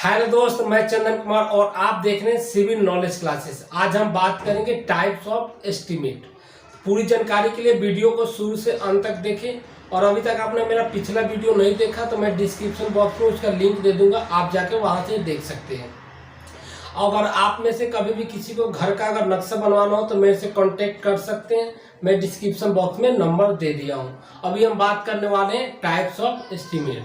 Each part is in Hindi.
हेलो दोस्त, मैं चंदन कुमार और आप देख रहे हैं सिविल नॉलेज क्लासेस। आज हम बात करेंगे टाइप्स ऑफ एस्टीमेट। पूरी जानकारी के लिए वीडियो को शुरू से अंत तक देखें और अभी तक आपने मेरा पिछला वीडियो नहीं देखा तो मैं डिस्क्रिप्शन बॉक्स में उसका लिंक दे दूंगा, आप जाके वहां से देख सकते हैं। अगर आप में से कभी भी किसी को घर का अगर नक्शा बनवाना हो तो मेरे से कांटेक्ट कर सकते हैं, मैं डिस्क्रिप्शन बॉक्स में नंबर दे दिया हूँ। अभी हम बात करने वाले हैं टाइप्स ऑफ एस्टीमेट।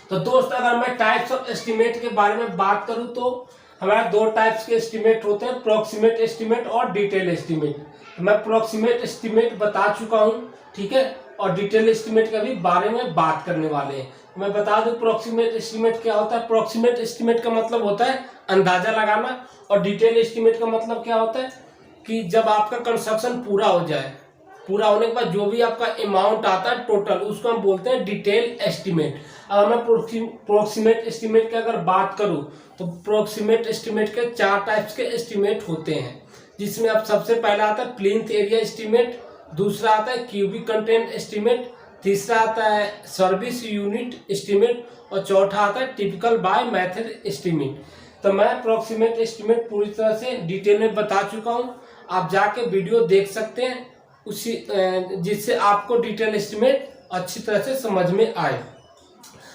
तो दोस्त, अगर मैं टाइप्स ऑफ एस्टीमेट के बारे में बात करूं तो हमारे दो टाइप्स के एस्टीमेट होते हैं, प्रोक्सीमेट एस्टीमेट और डिटेल एस्टीमेट। मैं प्रोक्सीमेट एस्टीमेट बता चुका हूं, ठीक है, और डिटेल एस्टीमेट के भी बारे में बात करने वाले हैं। मैं बता दूं प्रोक्सीमेट एस्टीमेट क्या होता है। प्रोक्सीमेट एस्टीमेट का मतलब होता है अंदाजा लगाना, और डिटेल एस्टीमेट का मतलब क्या होता है कि जब आपका कंस्ट्रक्शन पूरा हो जाए, पूरा होने के बाद जो भी आपका अमाउंट आता है टोटल, उसको हम बोलते हैं डिटेल एस्टीमेट। अगर मैं प्रोक्सीमेट एस्टीमेट की अगर बात करूं तो प्रोक्सीमेट एस्टीमेट के 4 टाइप्स के एस्टीमेट होते हैं, जिसमें अब सबसे पहला आता है प्लिंथ एरिया एस्टीमेट, दूसरा आता है क्यूबिक कंटेंट एस्टीमेट, तीसरा आता है सर्विस यूनिट एस्टीमेट और चौथा आता है टिपिकल बाय मेथड एस्टीमेट। तो मैं प्रोक्सीमेट एस्टीमेट पूरी तरह से डिटेल में बता चुका हूँ, आप जाके वीडियो देख सकते हैं उसी, जिससे आपको डिटेल एस्टीमेट अच्छी तरह से समझ में आए।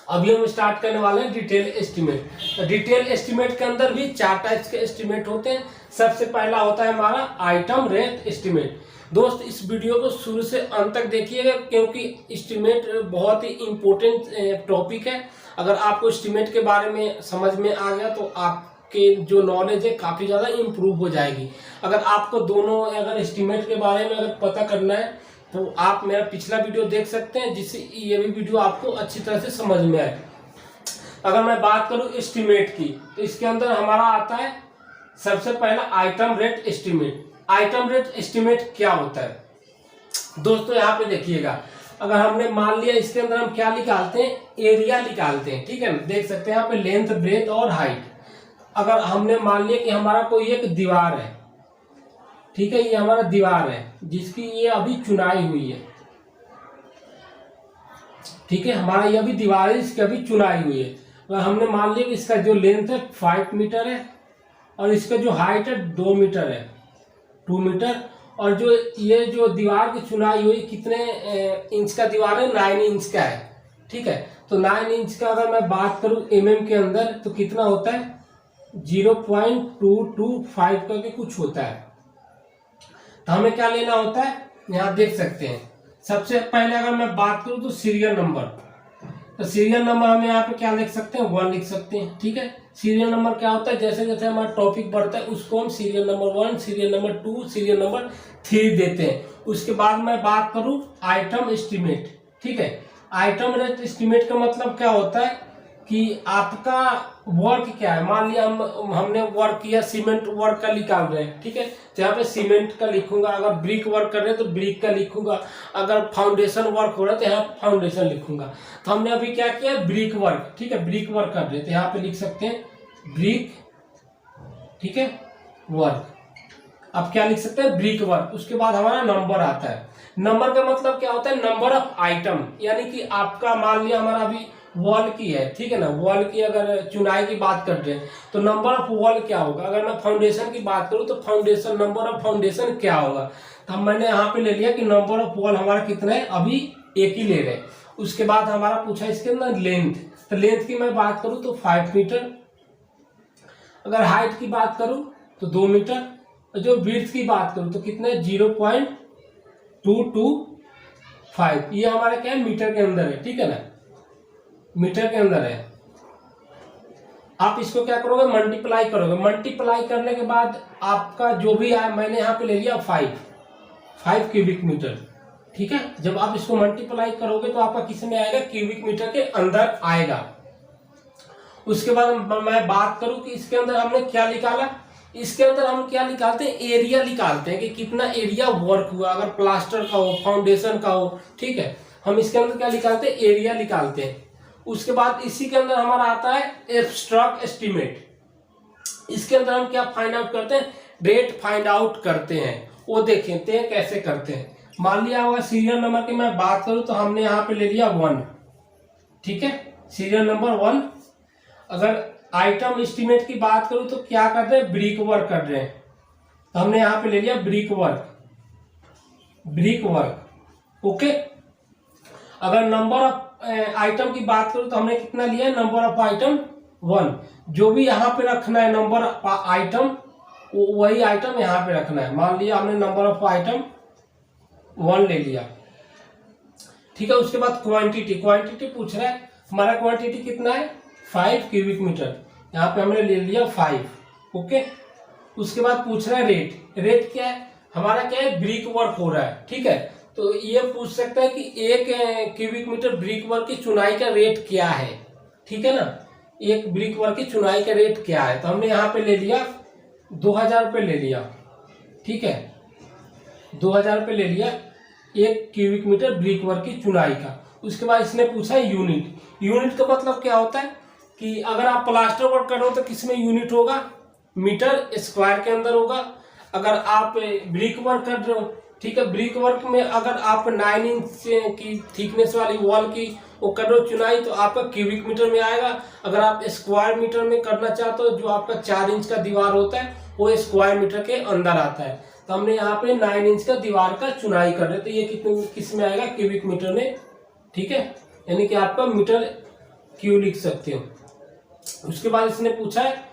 अभी हम स्टार्ट करने वाले हैं डिटेल एस्टीमेट। डिटेल एस्टीमेट के अंदर भी 4 टाइप्स के एस्टीमेट होते हैं। सबसे पहला होता है हमारा आइटम रेट एस्टीमेट। दोस्त, इस वीडियो को शुरू से अंत तक देखिएगा क्योंकि एस्टीमेट बहुत ही इम्पोर्टेंट टॉपिक है। अगर आपको एस्टीमेट के बारे में समझ में आ गया तो आपके जो नॉलेज है काफ़ी ज़्यादा इम्प्रूव हो जाएगी। अगर आपको दोनों अगर एस्टीमेट के बारे में अगर पता करना है तो आप मेरा पिछला वीडियो देख सकते हैं, जिससे ये भी वीडियो आपको अच्छी तरह से समझ में आए। अगर मैं बात करूं एस्टीमेट की तो इसके अंदर हमारा आता है सबसे पहला item rate estimate. Item rate estimate क्या होता है दोस्तों, यहाँ पे देखिएगा। अगर हमने मान लिया इसके अंदर हम क्या निकालते हैं, एरिया निकालते हैं, ठीक है ना। देख सकते हैं यहाँ पे लेंथ, ब्रेथ और हाइट। अगर हमने मान लिया कि हमारा कोई एक दीवार है, ठीक है, ये हमारा दीवार है जिसकी ये अभी चुनाई हुई है, ठीक है, हमारा ये अभी दीवार है जिसकी अभी चुनाई हुई है। अगर हमने मान लिया कि इसका जो लेंथ है 5 मीटर है और इसका जो हाइट है 2 मीटर है, 2 मीटर, और जो ये जो दीवार की चुनाई हुई कितने इंच का दीवार है, 9 इंच का है, ठीक है। तो 9 इंच का अगर मैं बात करूं mm के अंदर तो कितना होता है, 0.225 करके कुछ होता है। तो हमें क्या लेना होता है, यहाँ देख सकते हैं। सबसे पहले अगर मैं बात करूं तो सीरियल नंबर, तो सीरियल नंबर हम यहाँ पे क्या लिख सकते हैं, 1 लिख सकते हैं, ठीक है। सीरियल नंबर क्या होता है, जैसे जैसे हमारा टॉपिक बढ़ता है उसको हम serial number 1, serial number 2, serial number 3 देते हैं। उसके बाद मैं बात करूं आइटम एस्टीमेट, ठीक है। आइटम रेट एस्टीमेट का मतलब क्या होता है कि आपका वर्क क्या है। मान लिया हमने वर्क किया, सीमेंट वर्क का निकाल रहे हैं, ठीक है, तो यहाँ पे सीमेंट का लिखूंगा। अगर ब्रिक वर्क कर रहे हैं तो ब्रिक का लिखूंगा। अगर फाउंडेशन वर्क हो रहा है तो यहाँ फाउंडेशन लिखूंगा। तो हमने अभी क्या किया, ब्रिक वर्क, ठीक है, ब्रिक वर्क कर रहे हैं तो यहाँ पे लिख सकते हैं ब्रिक, ठीक है, वर्क। अब क्या लिख सकते हैं, ब्रिक वर्क। उसके बाद हमारा नंबर आता है। नंबर का मतलब क्या होता है, नंबर ऑफ आइटम, यानी कि आपका मान लिया हमारा अभी वॉल की है, ठीक है ना, वॉल की अगर चुनाई की बात कर रहे हैं तो नंबर ऑफ वॉल क्या होगा। अगर मैं फाउंडेशन की बात करूं तो फाउंडेशन, नंबर ऑफ फाउंडेशन क्या होगा। तो मैंने यहाँ पे ले लिया कि नंबर ऑफ वॉल हमारा कितना है, अभी 1 ही ले रहे हैं। उसके बाद हमारा पूछा इसके अंदर लेंथ, तो लेंथ की मैं बात करूं तो 5 मीटर। अगर हाइट की बात करूं तो 2 मीटर, और जो विड्थ की बात करूं तो कितना है, 0.225। ये हमारा क्या है, मीटर के अंदर है, ठीक है ना, मीटर के अंदर है। आप इसको क्या करोगे, मल्टीप्लाई करोगे। मल्टीप्लाई करने के बाद आपका जो भी आए, मैंने यहाँ पे ले लिया 5 क्यूबिक मीटर, ठीक है। जब आप इसको मल्टीप्लाई करोगे तो आपका किस में आएगा, क्यूबिक मीटर के अंदर आएगा। उसके बाद मैं बात करूं कि इसके अंदर हमने क्या निकाला, इसके अंदर हम क्या निकालते हैं, एरिया निकालते हैं कि कितना एरिया वर्क हुआ। अगर प्लास्टर का हो, फाउंडेशन का हो, ठीक है, हम इसके अंदर क्या निकालते हैं, एरिया निकालते हैं। उसके बाद इसी के अंदर हमारा आता है एब्स्ट्रैक्ट एस्टीमेट। इसके अंदर हम क्या फाइंड आउट करते हैं, रेट फाइंड आउट करते हैं। वो देखते हैं कैसे करते हैं। मान लिया होगा सीरियल नंबर की मैं बात करूं तो हमने यहाँ पे ले लिया 1, ठीक है, सीरियल नंबर 1। अगर आइटम एस्टिमेट की बात करूं तो क्या कर रहे हैं, ब्रिक वर्क कर रहे हैं। तो हमने यहां पे ले लिया ब्रिक वर्क। ओके, अगर नंबर ऑफ आइटम की बात करूं तो हमने कितना लिया, नंबर ऑफ आइटम 1। जो भी यहाँ पे रखना है नंबर ऑफ आइटम, वही आइटम यहाँ पे रखना है। मान लिया हमने नंबर ऑफ आइटम 1 ले लिया, ठीक है। उसके बाद क्वांटिटी पूछ रहा है, हमारा क्वांटिटी कितना है 5 क्यूबिक मीटर, यहाँ पे हमने ले लिया 5। ओके, उसके बाद पूछ रहा है रेट क्या है, हमारा क्या है, ब्रिक वर्क हो रहा है, ठीक है। तो ये पूछ सकता है कि 1 क्यूबिक मीटर ब्रिक वर्क की चुनाई का रेट क्या है, ठीक है ना। एक ब्रिक वर्क की चुनाई का रेट क्या है, तो हमने यहाँ पे ले लिया 2000 रुपये ले लिया, ठीक है। 2000 रुपये ले लिया 1 क्यूबिक मीटर ब्रिक वर्क की चुनाई का। उसके बाद इसने पूछा है यूनिट का मतलब क्या होता है कि अगर आप प्लास्टर वर्क कर रहे हो तो किसमें यूनिट होगा, मीटर स्क्वायर के अंदर होगा। अगर आप ब्रिक वर्क कर रहे हो, ठीक है, ब्रिक वर्क में अगर आप 9 इंच की थिकनेस वाली वॉल की वो कर रहे हो चुनाई तो आपका क्यूबिक मीटर में आएगा। अगर आप स्क्वायर मीटर में करना चाहते हो, जो आपका 4 इंच का दीवार होता है वो स्क्वायर मीटर के अंदर आता है। तो हमने यहाँ पे 9 इंच का दीवार का चुनाई कर रहे, तो ये कितने किस में आएगा, क्यूबिक मीटर में, ठीक है। यानी कि आपका मीटर क्यू लिख सकते हो। उसके बाद इसने पूछा है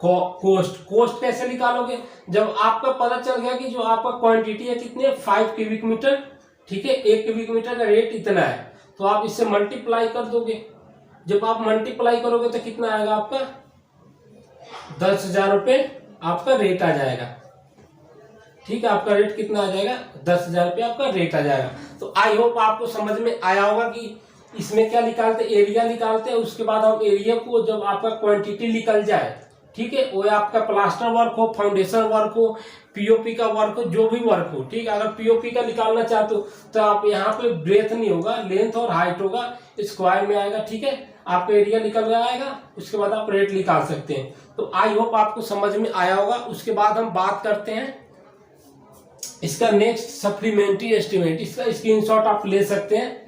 कोस्ट कैसे निकालोगे। जब आपका पता चल गया कि जो आपका क्वांटिटी है कितनी है 5 क्यूबिक मीटर, ठीक है, 1 क्यूबिक मीटर का रेट इतना है, तो आप इससे मल्टीप्लाई कर दोगे। जब आप मल्टीप्लाई करोगे तो कितना आएगा आपका 10,000 रुपये आपका रेट आ जाएगा, ठीक है। आपका रेट कितना आ जाएगा, 10,000 रुपये आपका रेट आ जाएगा। तो आई होप आपको समझ में आया होगा कि इसमें क्या निकालते, एरिया निकालते हैं। उसके बाद हम एरिया को जब आपका क्वांटिटी निकल जाए, ठीक है, वो आपका प्लास्टर वर्क हो, फाउंडेशन वर्क हो, पीओपी का वर्क हो, जो भी वर्क हो, ठीक है। अगर पीओपी का निकालना चाहते हो तो आप यहाँ पे ब्रेथ नहीं होगा, लेंथ और हाइट होगा, स्क्वायर में आएगा, ठीक है। आपका एरिया निकल गया आएगा, उसके बाद आप रेट निकाल सकते हैं। तो आई होप आपको समझ में आया होगा। उसके बाद हम बात करते हैं इसका नेक्स्ट सप्लीमेंट्री एस्टिमेट। इसका स्क्रीनशॉट आप ले सकते हैं,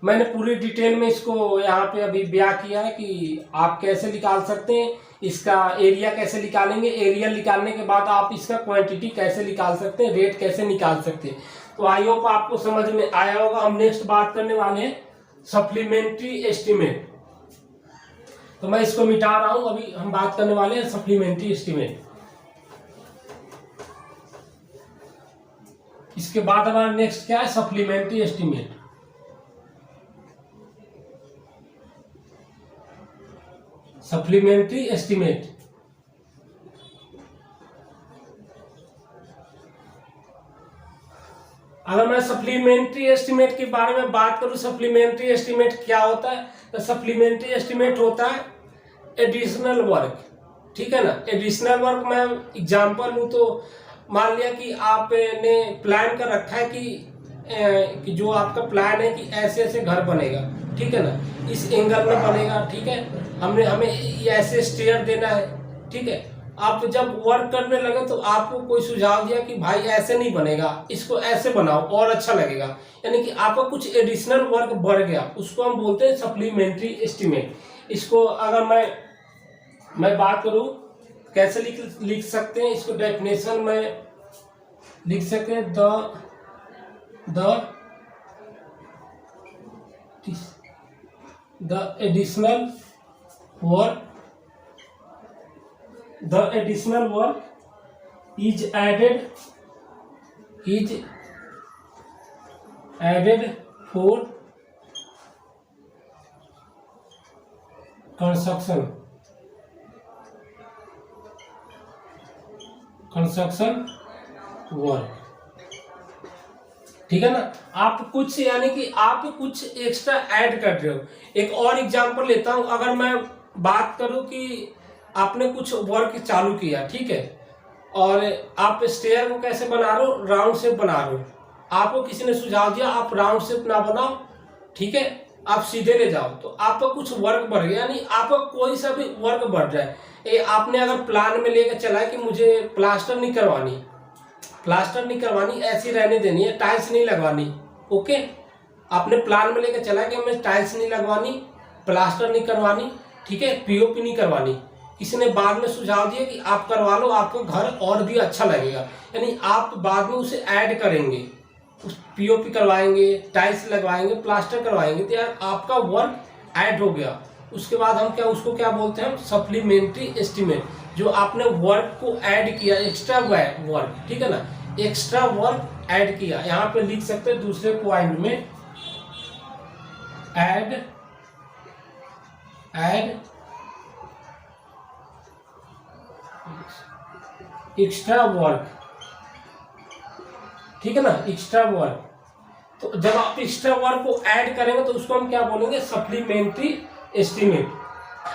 मैंने पूरी डिटेल में इसको यहाँ पे अभी बयां किया है कि आप कैसे निकाल सकते हैं। इसका एरिया कैसे निकालेंगे, एरिया निकालने के बाद आप इसका क्वांटिटी कैसे निकाल सकते हैं, रेट कैसे निकाल सकते हैं। तो आई होप आपको समझ में आया होगा। हम नेक्स्ट बात करने वाले हैं सप्लीमेंट्री एस्टिमेट। तो मैं इसको मिटा रहा हूं, अभी हम बात करने वाले हैं सप्लीमेंट्री एस्टिमेट। इसके बाद हमारा नेक्स्ट क्या है, सप्लीमेंट्री एस्टिमेट। सप्लीमेंट्री एस्टिमेट अगर मैं सप्लीमेंट्री एस्टिमेट के बारे में बात करूं, सप्लीमेंट्री एस्टिमेट क्या होता है, तो सप्लीमेंट्री एस्टिमेट होता है एडिशनल वर्क, ठीक है ना। एडिशनल वर्क मैं एग्जांपल लूं तो मान लिया कि आपने प्लान कर रखा है कि जो आपका प्लान है कि ऐसे ऐसे घर बनेगा, ठीक है ना, इस एंगल में बनेगा, ठीक है। हमें ऐसे स्टेयर देना है, ठीक है। आप जब वर्क करने लगे तो आपको कोई सुझाव दिया कि भाई ऐसे नहीं बनेगा, इसको ऐसे बनाओ और अच्छा लगेगा, यानी कि आपका कुछ एडिशनल वर्क बढ़ गया, उसको हम बोलते हैं सप्लीमेंट्री एस्टिमेट। इसको अगर मैं बात करूं कैसे लिख सकते हैं, इसको डेफिनेशन में लिख सकते हैं the additional work is added for construction work, ठीक है ना। आप कुछ यानी कि आप कुछ एक्स्ट्रा ऐड कर रहे हो। एक और एग्जांपल लेता हूं, अगर मैं बात करूं कि आपने कुछ वर्क चालू किया, ठीक है, और आप स्टेयर को कैसे बना रहे हो, राउंड शेप बना रहे हो। आपको किसी ने सुझाव दिया आप राउंड शेप ना बनाओ, ठीक है, आप सीधे ले जाओ, तो आपका कुछ वर्क बढ़ गया, यानी आपका कोई सा भी वर्क बढ़ रहा है। आपने अगर प्लान में लेकर चला है कि मुझे प्लास्टर नहीं करवानी, ऐसी रहने देनी है, टाइल्स नहीं लगवानी, ओके। आपने प्लान में लेकर चला कि हमें टाइल्स नहीं लगवानी, प्लास्टर नहीं करवानी, ठीक है, पीओपी नहीं करवानी। किसी ने बाद में सुझाव दिया कि आप करवा लो, आपका घर और भी अच्छा लगेगा, यानी आप बाद में उसे ऐड करेंगे, उस पीओपी करवाएंगे, टाइल्स लगवाएंगे, प्लास्टर करवाएंगे, तो यार आपका वर्क ऐड हो गया। उसके बाद हम क्या उसको क्या बोलते हैं, सप्लीमेंट्री एस्टीमेट, जो आपने वर्क को ऐड किया, एक्स्ट्रा वर्क, ठीक है ना, एक्स्ट्रा वर्क ऐड किया। यहाँ पे लिख सकते हैं दूसरे पॉइंट में, ऐड एक्स्ट्रा वर्क, ठीक है ना, एक्स्ट्रा वर्क। तो जब आप एक्स्ट्रा वर्क को ऐड करेंगे तो उसको हम क्या बोलेंगे, सप्लीमेंट्री एस्टीमेट।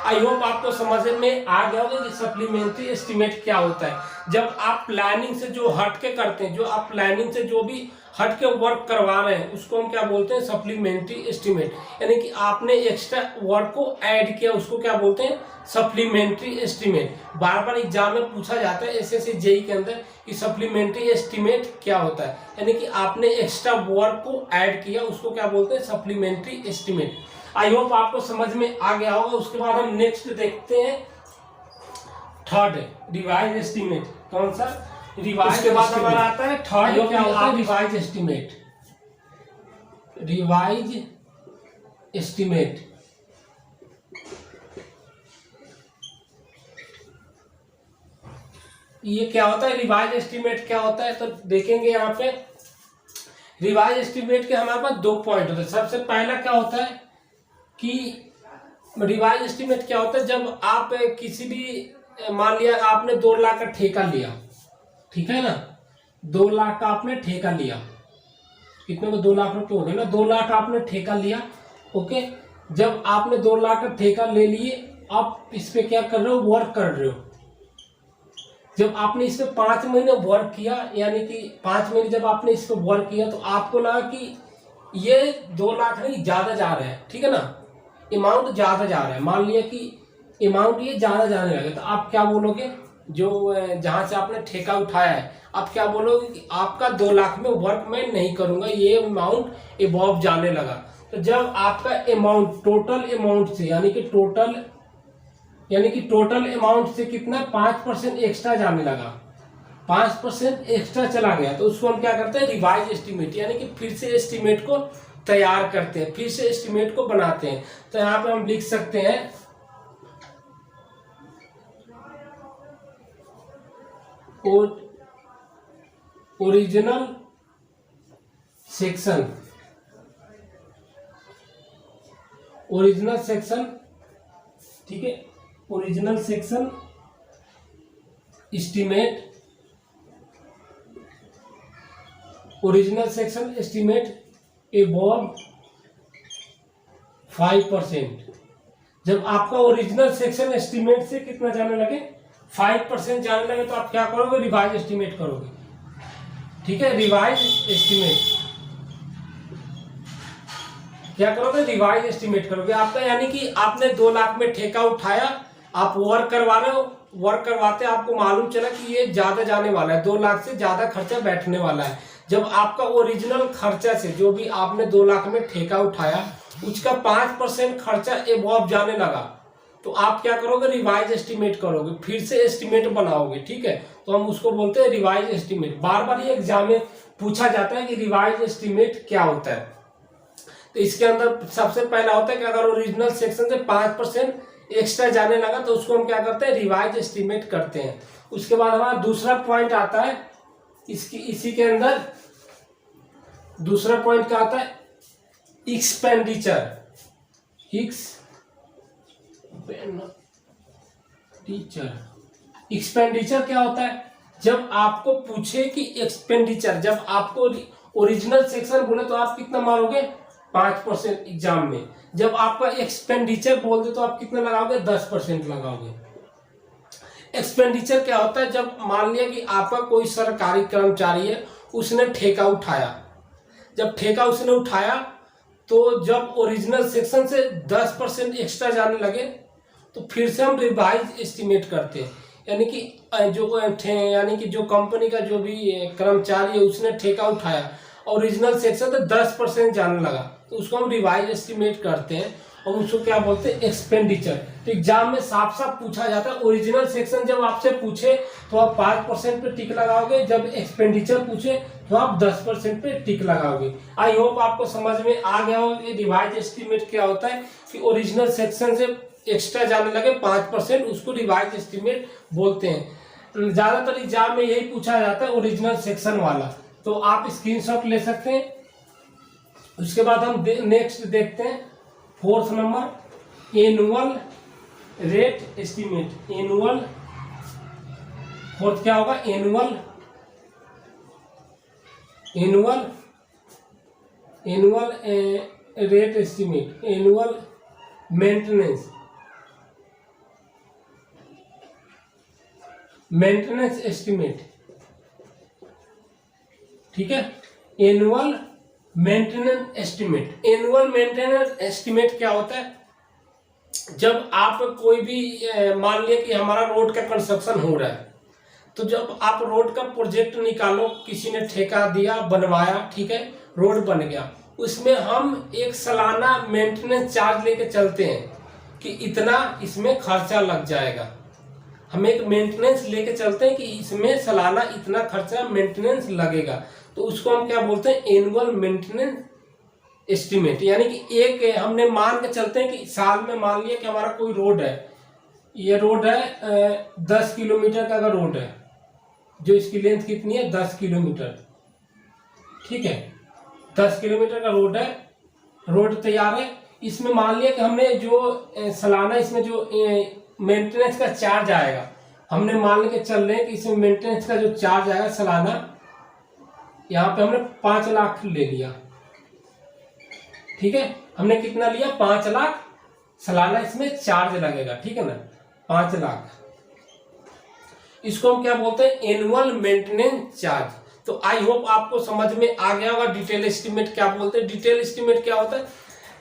आई होप आपको समझ में आ गया होगा कि सप्लीमेंट्री एस्टीमेट क्या होता है। जब आप प्लानिंग से जो हट के करते हैं, जो आप प्लानिंग से जो भी हट के वर्क करवा रहे हैं, उसको हम क्या बोलते हैं, सप्लीमेंट्री एस्टीमेट। यानी कि आपने एक्स्ट्रा वर्क को ऐड किया, उसको क्या बोलते हैं, सप्लीमेंट्री एस्टीमेट। बार बार एग्जाम में पूछा जाता है एसएससी जेईई के अंदर कि सप्लीमेंट्री एस्टीमेट क्या होता है, यानी कि आपने एक्स्ट्रा वर्क को ऐड किया, उसको क्या बोलते हैं, सप्लीमेंट्री एस्टीमेट। आई होप आपको समझ में आ गया होगा। उसके बाद हम नेक्स्ट देखते हैं थर्ड, रिवाइज एस्टीमेट। कौन सा, रिवाइज के बाद हमारा आता है थर्ड, क्या होता है, रिवाइज एस्टीमेट। रिवाइज एस्टीमेट ये क्या होता है, रिवाइज एस्टीमेट क्या होता है, तो देखेंगे यहाँ पे रिवाइज एस्टीमेट के हमारे पास 2 पॉइंट होते हैं। सबसे पहला क्या होता है कि रिवाइज एस्टीमेट क्या होता है, जब आप किसी भी, मान लिया आपने 2 लाख का ठेका लिया, ठीक है ना, 2 लाख का आपने ठेका लिया, कितने को 2 लाख रुपए हो गए ना, 2 लाख आपने ठेका लिया, ओके। जब आपने 2 लाख का ठेका ले लिए, आप इस पे क्या कर रहे हो, वर्क कर रहे हो। जब आपने इस पे 5 महीने वर्क किया, यानी कि 5 महीने जब आपने इस पे वर्क किया, तो आपको लगा कि ये 2 लाख नहीं, ज्यादा जा रहा है, ठीक है ना, अमाउंट ज्यादा जा रहा है, मान लिया कि अमाउंट ये ज्यादा जाने लगे, तो आप क्या बोलोगे, जो जहां से आपने ठेका उठाया है, आप क्या बोलोगे कि आपका 2 लाख में वर्क मैं नहीं करूंगा, ये अमाउंट एबव जाने लगा। तो जब आपका अमाउंट टोटल अमाउंट से, यानी कि टोटल अमाउंट से कितना 5% एक्स्ट्रा जाने लगा, 5% एक्स्ट्रा चला गया, तो उसको हम क्या करते हैं, रिवाइज एस्टीमेट, यानी कि फिर से एस्टीमेट को तैयार करते हैं, फिर से एस्टीमेट को बनाते हैं। तो यहाँ पे हम लिख सकते हैं ओरिजिनल सेक्शन, ठीक है, ओरिजिनल सेक्शन एस्टीमेट एबव 5%। जब आपका ओरिजिनल सेक्शन एस्टीमेट से कितना जाने लगे, 5% जाने लगे, तो आप क्या करोगे, रिवाइज एस्टीमेट करोगे, ठीक है, रिवाइज एस्टीमेट क्या करोगे, रिवाइज एस्टीमेट करोगे आपका। यानी कि आपने 2 लाख में ठेका उठाया, आप वर्क करवा रहे हो, वर्क करवाते आपको मालूम चला कि ये ज्यादा जाने वाला है, 2 लाख से ज्यादा खर्चा बैठने वाला है। जब आपका ओरिजिनल खर्चा से, जो भी आपने 2 लाख में ठेका उठाया, उसका 5% खर्चा एबव जाने लगा, तो आप क्या करोगे, रिवाइज एस्टीमेट करोगे, फिर से एस्टीमेट बनाओगे, ठीक है। तो हम उसको बोलते हैं रिवाइज एस्टीमेट। बार बार ये एग्जाम में पूछा जाता है कि रिवाइज एस्टीमेट क्या होता है। तो इसके अंदर सबसे पहला होता है कि अगर ओरिजिनल सेक्शन से 5% एक्स्ट्रा जाने लगा, तो उसको हम क्या करते हैं, रिवाइज एस्टीमेट करते हैं। उसके बाद हमारा दूसरा पॉइंट आता है, इसी के अंदर दूसरा पॉइंट क्या आता है, एक्सपेंडिचर क्या होता है, जब आपको पूछे कि एक्सपेंडिचर, जब आपको ओरिजिनल सेक्शन बोले तो आप कितना मारोगे, 5% एग्जाम में। जब आपका एक्सपेंडिचर बोल दे तो आप कितना लगाओगे, 10% लगाओगे। एक्सपेंडिचर क्या होता है, जब मान लिया कि आपका कोई सरकारी कर्मचारी है, उसने ठेका उठाया, जब ठेका उसने उठाया, तो जब ओरिजिनल सेक्शन से 10% एक्स्ट्रा जाने लगे, तो फिर से हम रिवाइज एस्टीमेट करते हैं। यानी कि जो कंपनी का जो भी कर्मचारी है, उसने ठेका उठाया, ओरिजिनल सेक्शन से 10% जाने लगा, तो उसको हम रिवाइज एस्टीमेट करते हैं। और उसको क्या बोलते हैं एक्सपेंडिचर। तो एग्जाम में साफ साफ पूछा जाता है। ओरिजिनल सेक्शन जब आपसे पूछे तो आप 5% पे टिक लगाओगे, जब एक्सपेंडिचर पूछे तो आप 10% पे टिक लगाओगे। आई होप आपको समझ में आ गया हो कि रिवाइज एस्टीमेट क्या होता है, कि ओरिजिनल सेक्शन से एक्स्ट्रा जाने लगे 5%, उसको रिवाइज एस्टीमेट बोलते हैं। ज्यादातर एग्जाम में यही पूछा जाता है, ओरिजिनल सेक्शन वाला। तो आप स्क्रीनशॉट ले सकते हैं। उसके बाद हम नेक्स्ट देखते हैं 4th number, annual rate estimate. Annual 4th क्या होगा, annual rate estimate, annual maintenance estimate. ठीक है, annual maintenance estimate. Annual maintenance estimate क्या होता है, जब आप कोई भी मान लिया कि हमारा रोड का कंस्ट्रक्शन हो रहा है, तो जब आप रोड का प्रोजेक्ट निकालो, किसी ने ठेका दिया, बनवाया, ठीक है, रोड बन गया, उसमें हम एक सालाना मेंटेनेंस चार्ज लेके चलते हैं कि इतना इसमें खर्चा लग जाएगा। हम एक मेंटेनेंस लेके चलते हैं कि इसमें सालाना इतना खर्चा मेंटेनेंस लगेगा, तो उसको हम क्या बोलते हैं, एनुअल मेंटेनेंस एस्टीमेट। यानी कि एक हमने मान के चलते हैं कि साल में मान लिया कि हमारा कोई रोड है, ये रोड है 10 किलोमीटर का अगर रोड है, जो इसकी लेंथ कितनी है 10 किलोमीटर, ठीक है, 10 किलोमीटर का रोड है, रोड तैयार है। इसमें मान लिया कि हमने जो सालाना इसमें जो मेंटेनेंस का चार्ज आएगा, हमने मान के चल रहे हैं कि इसमें मेंटेनेंस का जो चार्ज आएगा सालाना, यहाँ पे हमने 5 लाख ले लिया, ठीक है, हमने कितना लिया 5 लाख सालाना इसमें चार्ज लगेगा, ठीक है ना, 5 लाख। इसको हम क्या बोलते हैं, एनुअल मेंटेनेंस चार्ज। तो आई होप आपको समझ में आ गया होगा डिटेल एस्टीमेट क्या बोलते हैं, डिटेल एस्टीमेट क्या होता है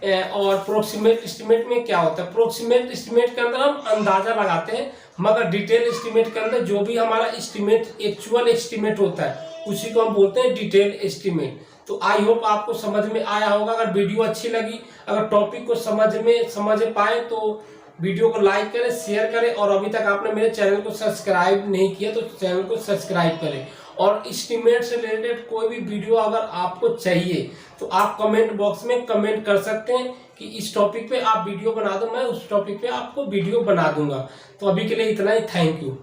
और प्रोक्सीमेट एस्टीमेट में क्या होता है। प्रोक्सीमेट एस्टीमेट के अंदर हम अंदाजा लगाते हैं, मगर डिटेल एस्टीमेट के अंदर जो भी हमारा एस्टीमेट एक्चुअल एस्टीमेट होता है उसी को हम बोलते हैं डिटेल एस्टीमेट। तो आई होप आपको समझ में आया होगा। अगर वीडियो अच्छी लगी, अगर टॉपिक को समझ पाए तो वीडियो को लाइक करें, शेयर करें, और अभी तक आपने मेरे चैनल को सब्सक्राइब नहीं किया तो चैनल को सब्सक्राइब करें। और एस्टीमेट से रिलेटेड कोई भी वीडियो अगर आपको चाहिए तो आप कमेंट बॉक्स में कमेंट कर सकते हैं कि इस टॉपिक पे आप वीडियो बना दो, मैं उस टॉपिक पे आपको वीडियो बना दूंगा। तो अभी के लिए इतना ही, थैंक यू।